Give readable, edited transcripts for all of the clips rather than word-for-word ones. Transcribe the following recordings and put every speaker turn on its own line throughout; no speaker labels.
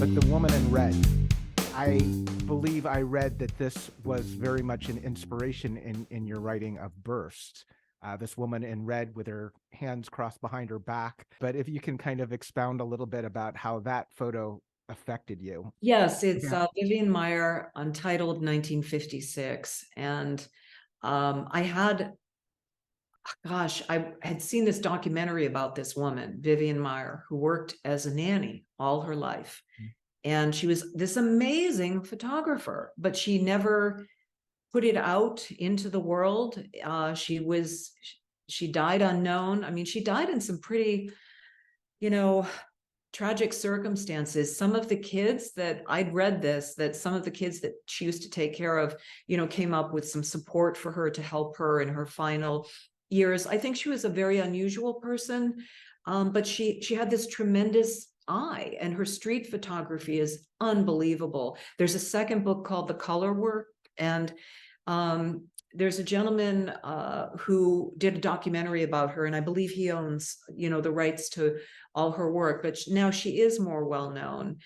but the woman in red, I believe I read that this was very much an inspiration in your writing of Burst. This woman in red with her hands crossed behind her back. But if you can kind of expound a little bit about how that photo affected you.
Yes, it's
Yeah.
Vivian Maier, Untitled 1956. And I had seen this documentary about this woman, Vivian Maier, who worked as a nanny all her life. And she was this amazing photographer, but she never put it out into the world. She died unknown. I mean, she died in some pretty, tragic circumstances. Some of the kids that I'd read that some of the kids that she used to take care of, came up with some support for her to help her in her final years. I think she was a very unusual person, but she had this tremendous eye, and her street photography is unbelievable. There's a second book called The Color Work, and there's a gentleman who did a documentary about her, and I believe he owns, the rights to all her work, but now she is more well known.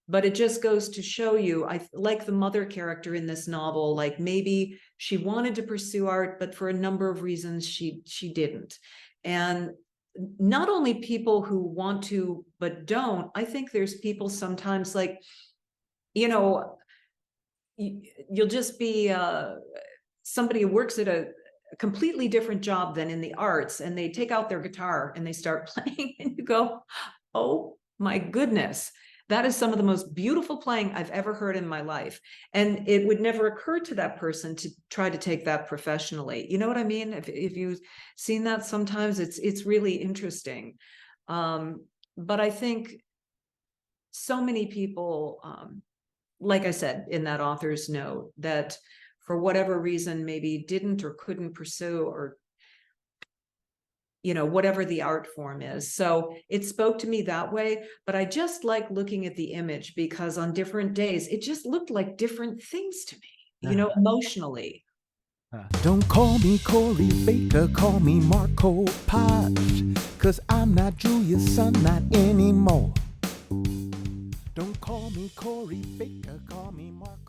But it just goes to show you, I like the mother character in this novel, like maybe she wanted to pursue art, but for a number of reasons she didn't. And not only people who want to but don't, I think there's people sometimes like, you'll just be somebody who works at a completely different job than in the arts, and they take out their guitar and they start playing, and you go, oh my goodness, that is some of the most beautiful playing I've ever heard in my life. And it would never occur to that person to try to take that professionally. You know what I mean? If you've seen that, sometimes it's really interesting. But I think so many people, like I said in that author's note, that for whatever reason maybe didn't or couldn't pursue, or whatever the art form is. So it spoke to me that way, but I just like looking at the image because on different days it just looked like different things to me, emotionally.
Don't call me Corey Baker, call me Marc Copage, 'cause I'm not Julia's son, not anymore. Don't call me Corey Baker, call me Marc